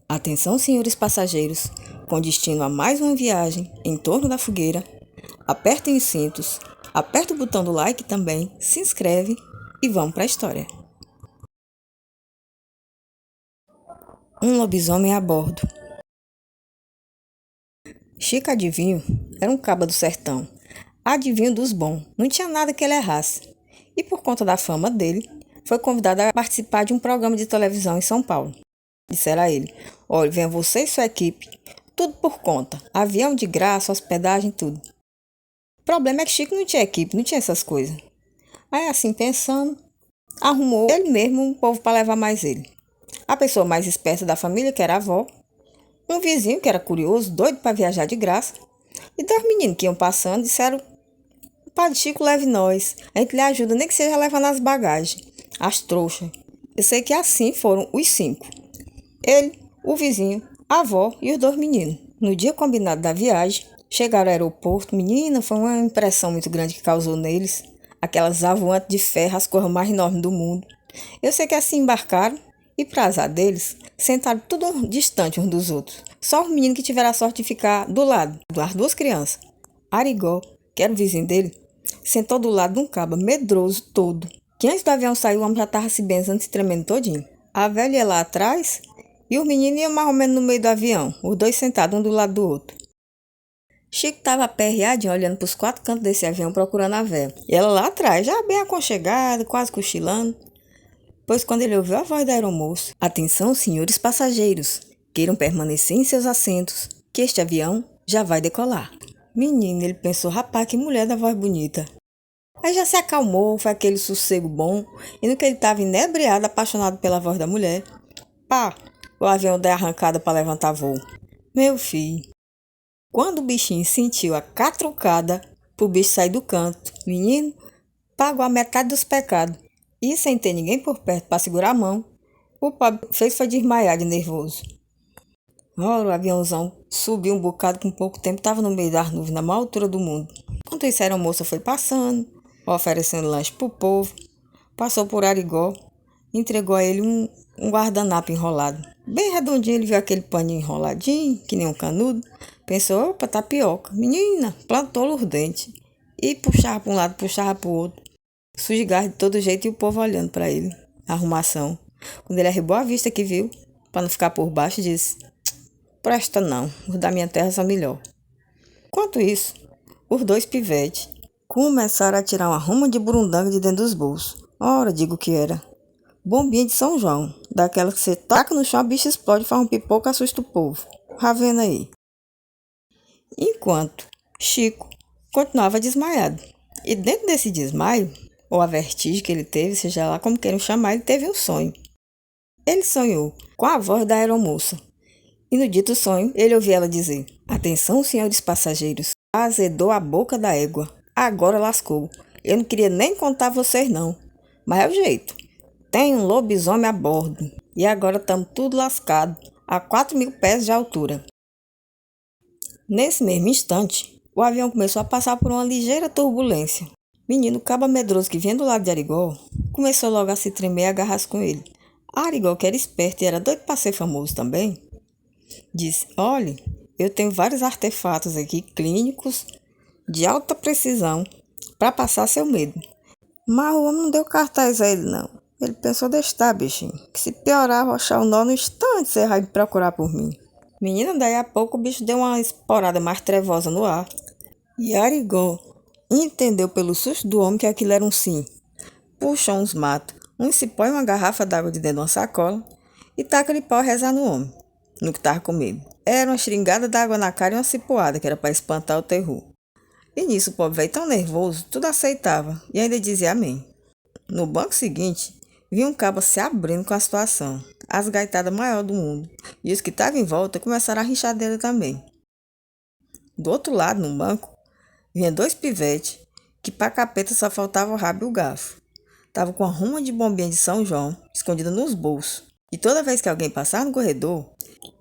Atenção, senhores passageiros, com destino a mais uma viagem em torno da fogueira. Apertem os cintos, aperta o botão do like também, se inscreve e vamos para a história. Um lobisomem a bordo. Chico Adivinho era um caba do sertão, adivinho dos bons, não tinha nada que ele errasse. E por conta da fama dele, foi convidado a participar de um programa de televisão em São Paulo. Disseram a ele: olha, venha você e sua equipe, tudo por conta, avião de graça, hospedagem, tudo. O problema é que Chico não tinha equipe, não tinha essas coisas. Aí assim pensando, arrumou ele mesmo um povo para levar mais ele. A pessoa mais esperta da família, que era a avó, um vizinho que era curioso, doido para viajar de graça, e dois meninos que iam passando disseram: Padre Chico, leve nós, a gente lhe ajuda, nem que seja levando as bagagens, as trouxas. Eu sei que assim foram os 5. Ele, o vizinho, a avó e os 2 meninos. No dia combinado da viagem, chegaram ao aeroporto. Menina, foi uma impressão muito grande que causou neles. Aquelas avoantes de ferro, as coisas mais enormes do mundo. Eu sei que assim embarcaram e, para azar deles, sentaram tudo distante uns dos outros. Só os meninos que tiveram a sorte de ficar do lado das 2 crianças. Arigó, que era o vizinho dele, sentou do lado de um caba medroso todo, que antes do avião sair o homem já estava se benzando, se tremendo todinho. A velha ia lá atrás e os meninos iam mais ou menos no meio do avião, os 2 sentados um do lado do outro. Chico estava aperreadinho olhando para os 4 cantos desse avião procurando a velha. E ela lá atrás, já bem aconchegada, quase cochilando. Pois quando ele ouviu a voz da aeromoça: atenção, senhores passageiros, queiram permanecer em seus assentos, que este avião já vai decolar. Menino, ele pensou: rapaz, que mulher da voz bonita. Aí já se acalmou, foi aquele sossego bom, e no que ele estava inebriado, apaixonado pela voz da mulher, pá, o avião deu arrancada para levantar voo. Meu filho, quando o bichinho sentiu a catrucada pro bicho sair do canto, menino, pagou a metade dos pecados. E sem ter ninguém por perto para segurar a mão, o pobre fez foi desmaiar de nervoso. Ora, o aviãozão subiu um bocado, com pouco tempo estava no meio das nuvens, na maior altura do mundo. Enquanto isso, a aeromoça foi passando, oferecendo lanche pro povo, passou por Arigó, entregou a ele um guardanapo enrolado. Bem redondinho, ele viu aquele paninho enroladinho, que nem um canudo, pensou: opa, tapioca. Menina, plantou os dentes. E puxava para um lado, puxava para o outro. Sujigava de todo jeito e o povo olhando para ele. Arrumação. Quando ele arrebou a vista que viu, para não ficar por baixo, disse: presta não, os da minha terra são melhor. Enquanto isso, os 2 pivetes começaram a tirar uma ruma de burundanga de dentro dos bolsos. Ora, digo que era bombinha de São João, daquela que você taca no chão, a bicha explode, faz um pipoca, assusta o povo. Tá vendo aí? Enquanto Chico continuava desmaiado. E dentro desse desmaio, ou a vertigem que ele teve, seja lá como queiram chamar, ele teve um sonho. Ele sonhou com a voz da aeromoça. E no dito sonho, ele ouviu ela dizer: atenção, senhores passageiros, azedou a boca da égua. Agora lascou. Eu não queria nem contar a vocês não. Mas é o jeito. Tem um lobisomem a bordo. E agora estamos tudo lascado, a 4.000 pés de altura. Nesse mesmo instante, o avião começou a passar por uma ligeira turbulência. Menino caba medroso que vinha do lado de Arigó começou logo a se tremer e agarrar-se com ele. Arigó, que era esperto e era doido para ser famoso também, disse: olhe, eu tenho vários artefatos aqui clínicos de alta precisão para passar seu medo. Mas o homem não deu cartaz a ele não. Ele pensou: deixa estar, bichinho, que se piorar, vou achar o nó no instante, você vai procurar por mim. Menina, daí a pouco o bicho deu uma esporada mais trevosa no ar. E Arigó entendeu pelo susto do homem que aquilo era um sim. Puxou uns matos, um cipó e uma garrafa d'água de dentro de uma sacola e taca-lhe pau a rezar no homem, no que estava com medo. Era uma xeringada d'água na cara e uma cipoada, que era para espantar o terror. E nisso o pobre velho, tão nervoso, tudo aceitava e ainda dizia amém. No banco seguinte, viu um cabo se abrindo com a situação, as gaitadas maior do mundo, e os que estavam em volta começaram a rinchadeira também. Do outro lado, no banco, vinha 2 pivetes, que para capeta só faltava o rabo e o garfo. Tava com a ruma de bombinha de São João escondida nos bolsos. E toda vez que alguém passava no corredor,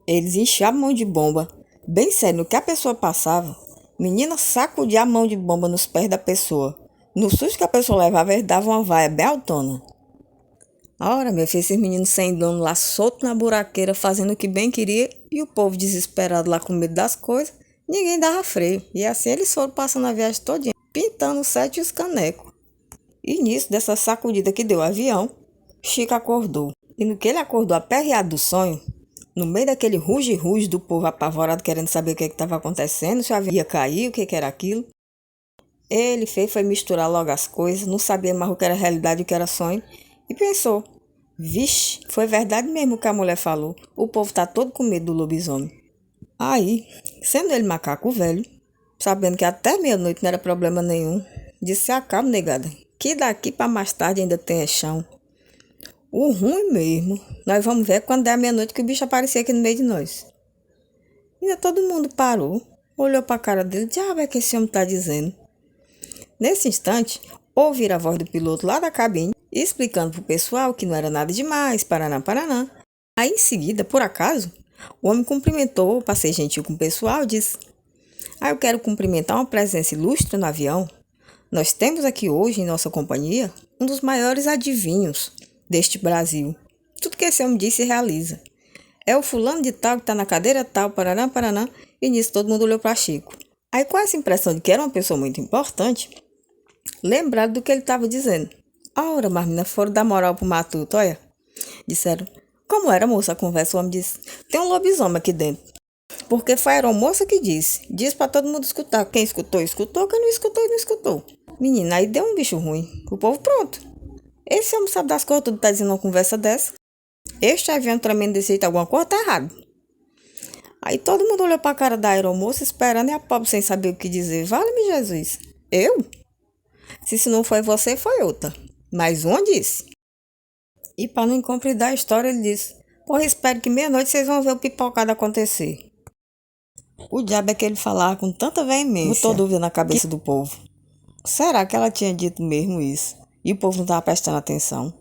eles enchiam a mão de bomba, bem sério, no que a pessoa passava. Menina sacudia a mão de bomba nos pés da pessoa. No susto que a pessoa levava, eles davam uma vaia bem altona. Ora, meu filho, esses meninos sem dono lá solto na buraqueira, fazendo o que bem queria, e o povo desesperado lá com medo das coisas, ninguém dava freio. E assim eles foram passando a viagem todinha, pintando os sete e os canecos. E nisso, dessa sacudida que deu o avião, Chico acordou. E no que ele acordou aperreado do sonho, no meio daquele ruge-ruge do povo apavorado querendo saber o que estava acontecendo, se o avião ia cair, o que era aquilo, ele foi misturar logo as coisas, não sabia mais o que era realidade e o que era sonho, e pensou, vixe, foi verdade mesmo o que a mulher falou, o povo tá todo com medo do lobisomem. Aí, sendo ele macaco velho, sabendo que até meia-noite não era problema nenhum, disse, acalma, negada, que daqui para mais tarde ainda tem chão. O ruim mesmo, nós vamos ver quando der a meia-noite que o bicho aparecer aqui no meio de nós. Ainda todo mundo parou, olhou para a cara dele, diabo é que esse homem está dizendo. Nesse instante, ouviram a voz do piloto lá da cabine, explicando para o pessoal que não era nada demais, paraná, paraná. Aí em seguida, por acaso, o homem cumprimentou, para ser gentil com o pessoal, e disse, eu quero cumprimentar uma presença ilustre no avião. Nós temos aqui hoje, em nossa companhia, um dos maiores adivinhos deste Brasil. Tudo que esse homem disse se realiza. É o fulano de tal que está na cadeira tal, paraná, paraná, e nisso todo mundo olhou para Chico. Aí com essa impressão de que era uma pessoa muito importante, lembraram do que ele estava dizendo. Ora, mas meninas foram dar moral pro matuto, olha. Disseram, como era, moça, a conversa? O homem disse, tem um lobisomem aqui dentro. Porque foi a aeromoça que disse. Disse para todo mundo escutar. Quem escutou, escutou. Quem não escutou, não escutou. Menina, aí deu um bicho ruim. O povo pronto. Esse homem sabe das coisas, tudo tá dizendo uma conversa dessa. Este avião tremendo desse jeito, alguma coisa tá errado. Aí todo mundo olhou pra cara da aeromoça esperando e a pobre sem saber o que dizer. Vale-me Jesus. Eu? Se não foi você, foi outra. Mas uma disse. E para não incompridar a história, ele disse, porra, espero que meia-noite vocês vão ver o pipocado acontecer. O diabo é que ele falava com tanta veemência, botou dúvida na cabeça do povo. Será que ela tinha dito mesmo isso? E o povo não estava prestando atenção?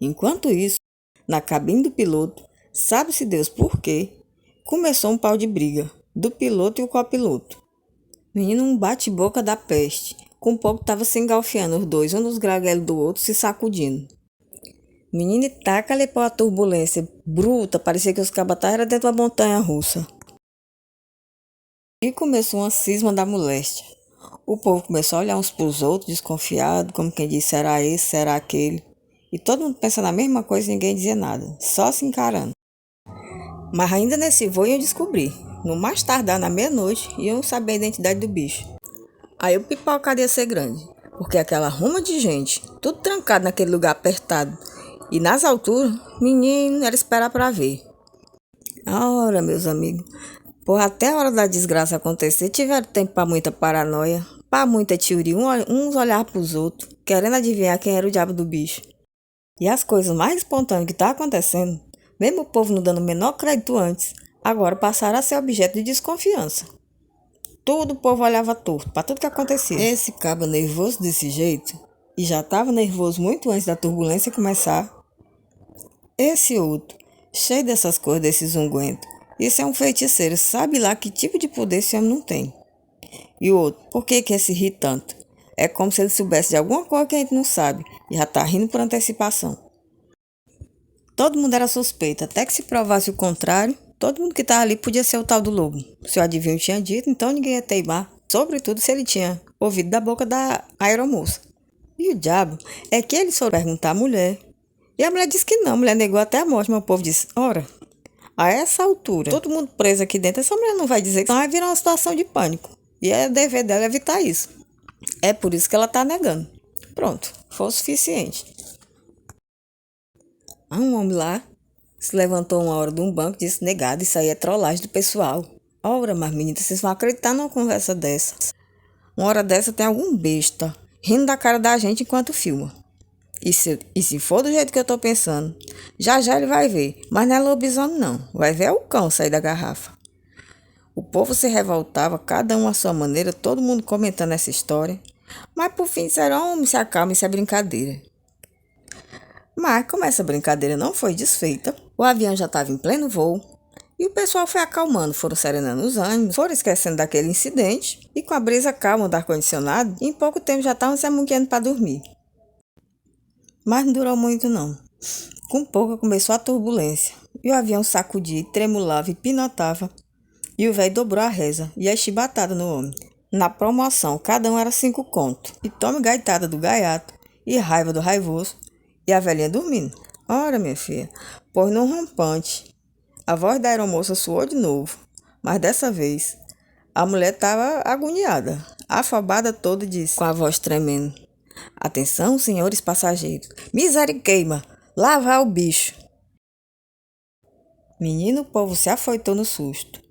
Enquanto isso, na cabine do piloto, sabe-se Deus por quê, começou um pau de briga do piloto e o copiloto. Menino, um bate-boca da peste. Com pouco estava se engalfiando os dois, um nos graguelos do outro, se sacudindo. Menino, taca-lhe para a turbulência bruta, parecia que os cabatais eram dentro da montanha russa. E começou uma cisma da moléstia. O povo começou a olhar uns para os outros, desconfiado, como quem disse, será esse, será aquele. E todo mundo pensando a mesma coisa e ninguém dizia nada, só se encarando. Mas ainda nesse voo iam descobrir. No mais tardar, na meia-noite, iam saber a identidade do bicho. Aí o pipocado ia ser grande, porque aquela ruma de gente, tudo trancado naquele lugar apertado. E nas alturas, menino, era esperar para ver. Ora, meus amigos, porra, até a hora da desgraça acontecer, tiveram tempo para muita paranoia, para muita teoria, uns olhar para os outros, querendo adivinhar quem era o diabo do bicho. E as coisas mais espontâneas que estavam acontecendo, mesmo o povo não dando o menor crédito antes, agora passaram a ser objeto de desconfiança. Tudo o povo olhava torto, para tudo que acontecia. Esse cabo nervoso desse jeito, e já estava nervoso muito antes da turbulência começar. Esse outro, cheio dessas coisas, desses ungüentos, isso é um feiticeiro, sabe lá que tipo de poder esse homem não tem. E o outro, por que quer se rir tanto? É como se ele soubesse de alguma coisa que a gente não sabe, e já tá rindo por antecipação. Todo mundo era suspeito, até que se provasse o contrário, todo mundo que estava ali podia ser o tal do lobo. Se o adivinho tinha dito, então ninguém ia teimar, sobretudo se ele tinha ouvido da boca da aeromoça. E o diabo é que eles foram perguntar à mulher. E a mulher disse que não, a mulher negou até a morte, mas o povo disse, ora, a essa altura, todo mundo preso aqui dentro, essa mulher não vai dizer que não, vai virar uma situação de pânico. E é dever dela evitar isso. É por isso que ela está negando. Pronto, foi o suficiente. Um homem lá se levantou uma hora de um banco e disse, negado, isso aí é trollagem do pessoal. Ora, mas meninas, vocês vão acreditar numa conversa dessa? Uma hora dessa tem algum besta rindo da cara da gente enquanto filma. E se for do jeito que eu tô pensando, já ele vai ver. Mas não é lobisomem não, vai ver o cão sair da garrafa. O povo se revoltava, cada um à sua maneira, todo mundo comentando essa história. Mas por fim disseram, homem, se acalma, isso é brincadeira. Mas como essa brincadeira não foi desfeita, o avião já estava em pleno voo, e o pessoal foi acalmando, foram serenando os ânimos, foram esquecendo daquele incidente, e com a brisa calma do ar-condicionado, em pouco tempo já estavam se amunhando para dormir. Mas não durou muito não. Com pouco começou a turbulência, e o avião sacudia, tremulava e pinotava, e o velho dobrou a reza e a chibatada no homem. Na promoção, cada um era 5 conto, e tome gaitada do gaiato, e raiva do raivoso, e a velhinha dormindo. Ora, minha filha, pois num rompante, a voz da aeromoça soou de novo, mas dessa vez a mulher estava agoniada, afobada toda e disse, com a voz tremendo: Atenção, senhores passageiros, miseriqueima, lá vai o bicho. Menino, o povo se afoitou no susto.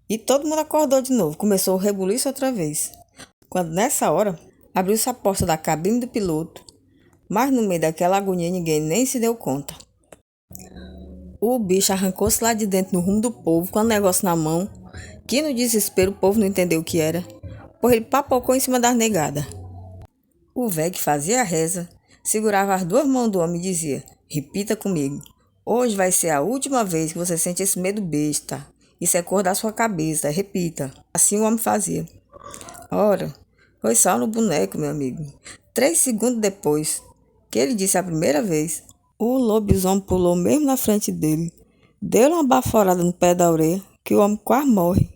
E todo mundo acordou de novo, começou o rebuliço outra vez. Quando nessa hora, abriu-se a porta da cabine do piloto, mas no meio daquela agonia ninguém nem se deu conta. O bicho arrancou-se lá de dentro no rumo do povo com o negócio na mão, que no desespero o povo não entendeu o que era, pois ele papocou em cima das negadas. O velho que fazia a reza segurava as 2 mãos do homem e dizia: Repita comigo, hoje vai ser a última vez que você sente esse medo besta. Isso é cor da sua cabeça, repita. Assim o homem fazia. Ora, foi só no boneco, meu amigo. 3 segundos depois que ele disse a primeira vez, o lobisomem pulou mesmo na frente dele. Deu uma baforada no pé da orelha, que o homem quase morre.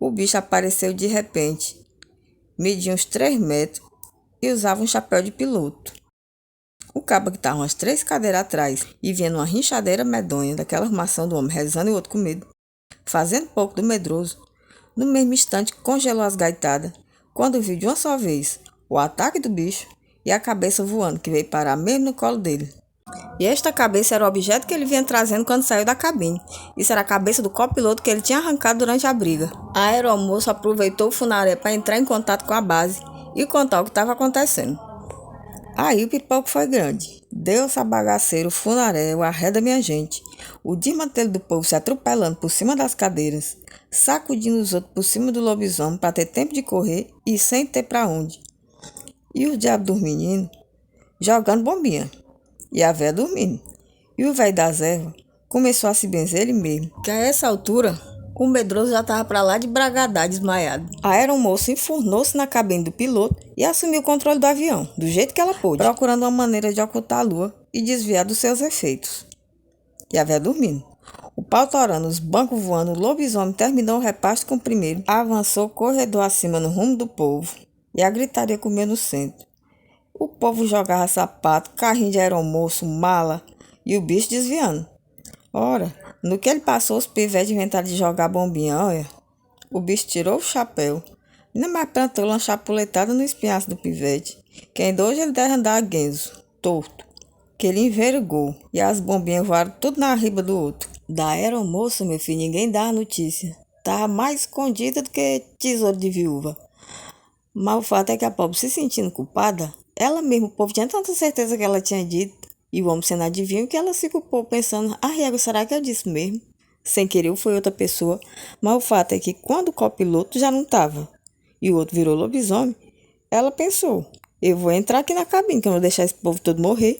O bicho apareceu de repente. Media uns 3 metros e usava um chapéu de piloto. O cabo que estava umas 3 cadeiras atrás e vinha numa rinchadeira medonha daquela armação do homem rezando e o outro com medo, fazendo pouco do medroso, no mesmo instante congelou as gaitadas, quando viu de uma só vez o ataque do bicho e a cabeça voando, que veio parar mesmo no colo dele. E esta cabeça era o objeto que ele vinha trazendo quando saiu da cabine. Isso era a cabeça do copiloto que ele tinha arrancado durante a briga. A aeromoça aproveitou o funérario para entrar em contato com a base e contar o que estava acontecendo. Aí o pipoco foi grande. Deu-se a bagaceiro, o funérario, arreda minha gente. O desmantelo do povo se atropelando por cima das cadeiras, sacudindo os outros por cima do lobisomem para ter tempo de correr e sem ter para onde. E o diabo dos meninos jogando bombinha. E a véia dormindo. E o velho das ervas começou a se benzer ele mesmo, que a essa altura o medroso já estava para lá de bragadar, desmaiado. A aeromoça enfurnou-se na cabine do piloto e assumiu o controle do avião, do jeito que ela pôde, procurando uma maneira de ocultar a lua e desviar dos seus efeitos. E a véia dormindo. O pau torando, os bancos voando, o lobisomem terminou o repasto com o primeiro, avançou corredor acima no rumo do povo e a gritaria comeu no centro. O povo jogava sapato, carrinho de aeromoço, mala e o bicho desviando. Ora, no que ele passou, os pivetes inventaram de jogar bombinha, olha. O bicho tirou o chapéu, ainda mais plantou uma chapuletada no espinhaço do pivete, que ainda hoje ele deve andar a guenzo, torto, que ele envergou e as bombinhas voaram tudo na riba do outro. Da aeromoça, meu filho, ninguém dava notícia. Tava mais escondida do que tesouro de viúva. Mas o fato é que a pobre, se sentindo culpada, ela mesma, o povo tinha tanta certeza que ela tinha dito, e o homem sendo adivinho, que ela se culpou pensando, Riego, será que eu disse mesmo? Sem querer, foi outra pessoa. Mas o fato é que quando o copiloto já não estava, e o outro virou lobisomem, ela pensou, eu vou entrar aqui na cabine, que eu não vou deixar esse povo todo morrer.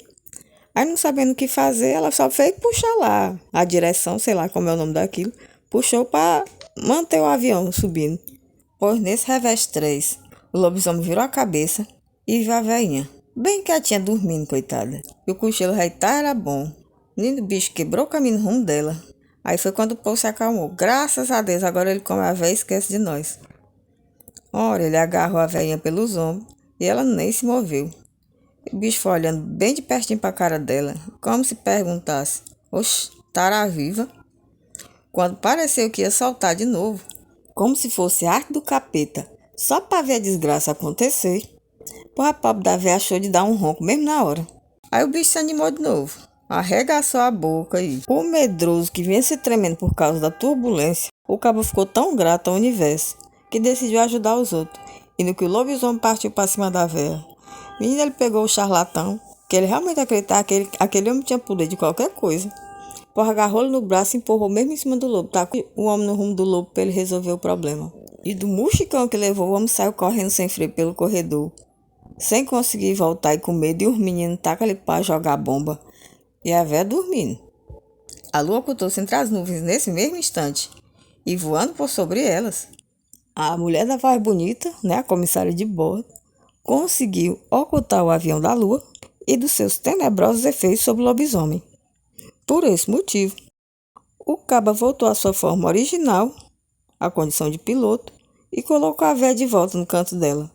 Aí, não sabendo o que fazer, ela só fez puxar lá a direção, sei lá como é o nome daquilo, puxou para manter o avião subindo. Pois nesse revés 3, o lobisomem virou a cabeça e viu a velhinha, bem quietinha, dormindo, coitada. E o cochilo reitar era bom. O lindo bicho quebrou o caminho no rumo dela. Aí foi quando o povo se acalmou. Graças a Deus, agora ele come a véia e esquece de nós. Ora, ele agarrou a velhinha pelos ombros e ela nem se moveu. O bicho foi olhando bem de pertinho para a cara dela, como se perguntasse, oxe, estará viva? Quando pareceu que ia soltar de novo, como se fosse arte do capeta, só para ver a desgraça acontecer, pois a pobre da véia achou de dar um ronco mesmo na hora. Aí o bicho se animou de novo, arregaçou a boca e, o medroso que vinha se tremendo por causa da turbulência, o cabo ficou tão grato ao universo que decidiu ajudar os outros. E no que o lobisomem partiu para cima da véia, menino, ele pegou o charlatão, que ele realmente acreditava que aquele homem tinha poder de qualquer coisa. Pois agarrou-ele no braço e empurrou mesmo em cima do lobo, tacou o homem no rumo do lobo para ele resolver o problema. E do muxicão que levou, o homem saiu correndo sem freio pelo corredor, sem conseguir voltar e com medo, e os meninos tacam ali para jogar bomba. E a véia dormindo. A lua ocultou-se entre as nuvens nesse mesmo instante, e voando por sobre elas, a mulher da voz bonita, a comissária de bordo, conseguiu ocultar o avião da lua e dos seus tenebrosos efeitos sobre o lobisomem. Por esse motivo, o caba voltou à sua forma original, a condição de piloto, e colocou a véia de volta no canto dela.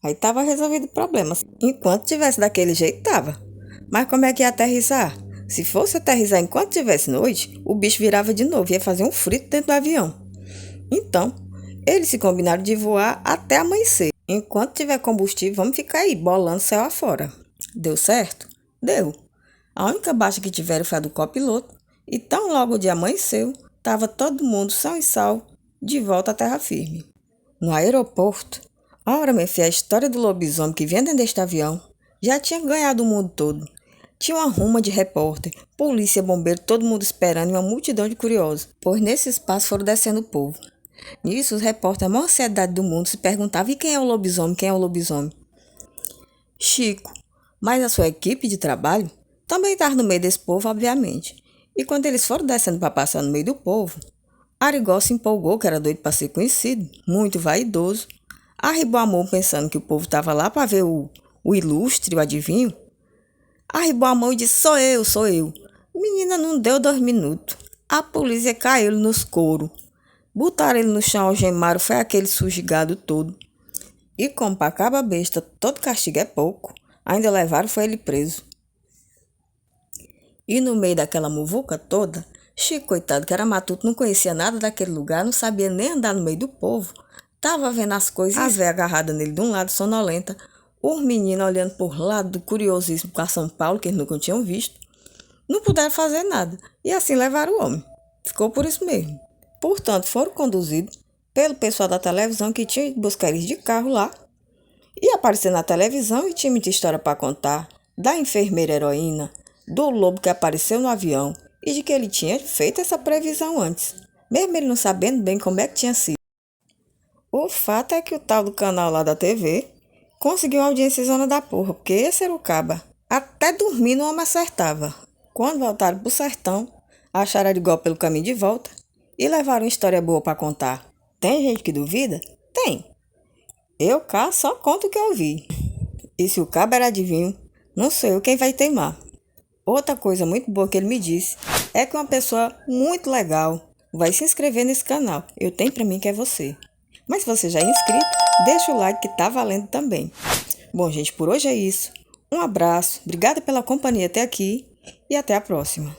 Aí estava resolvido o problema. Enquanto tivesse daquele jeito, estava. Mas como é que ia aterrissar? Se fosse aterrissar enquanto tivesse noite, o bicho virava de novo e ia fazer um frito dentro do avião. Então, eles se combinaram de voar até amanhecer. Enquanto tiver combustível, vamos ficar aí, bolando céu afora. Deu certo? Deu. A única baixa que tiveram foi a do copiloto, e tão logo o dia amanheceu, estava todo mundo são e salvo, de volta à terra firme. No aeroporto, ora, meu filho, a história do lobisomem que vinha dentro deste avião já tinha ganhado o mundo todo. Tinha uma ruma de repórter, polícia, bombeiro, todo mundo esperando e uma multidão de curiosos, pois nesse espaço foram descendo o povo. Nisso, os repórteres, a maior ansiedade do mundo, se perguntavam: e quem é o lobisomem? Quem é o lobisomem? Chico, mas a sua equipe de trabalho também estava no meio desse povo, obviamente. E quando eles foram descendo para passar no meio do povo, Arigó se empolgou, que era doido para ser conhecido, muito vaidoso, arribou a mão pensando que o povo estava lá para ver o ilustre, o adivinho. Arribou a mão e disse: sou eu, sou eu. Menina, não deu 2 minutos. A polícia caiu nos couro. Botaram ele no chão, algemaram, foi aquele sujigado todo. E como para caba besta, todo castigo é pouco, ainda levaram foi ele preso. E no meio daquela muvuca toda, Chico, coitado, que era matuto, não conhecia nada daquele lugar, não sabia nem andar no meio do povo, tava vendo as coisas, as velhas agarradas nele de um lado, sonolenta, os meninos olhando por lado, curiosíssimo com a São Paulo, que eles nunca tinham visto. Não puderam fazer nada, e assim levaram o homem. Ficou por isso mesmo. Portanto, foram conduzidos pelo pessoal da televisão que tinha ido buscar eles de carro lá. E aparecer na televisão e tinha muita história para contar, da enfermeira heroína, do lobo que apareceu no avião e de que ele tinha feito essa previsão antes, mesmo ele não sabendo bem como é que tinha sido. O fato é que o tal do canal lá da TV conseguiu uma audiência zona da porra, porque esse era o caba. Até dormir o homem acertava. Quando voltaram pro sertão, acharam Arigó pelo caminho de volta e levaram uma história boa para contar. Tem gente que duvida? Tem. Eu cá só conto o que eu vi. E se o caba era adivinho, não sou eu quem vai teimar. Outra coisa muito boa que ele me disse é que uma pessoa muito legal vai se inscrever nesse canal. Eu tenho pra mim que é você. Mas se você já é inscrito, deixa o like que tá valendo também. Bom, gente, por hoje é isso. Um abraço, obrigada pela companhia até aqui e até a próxima.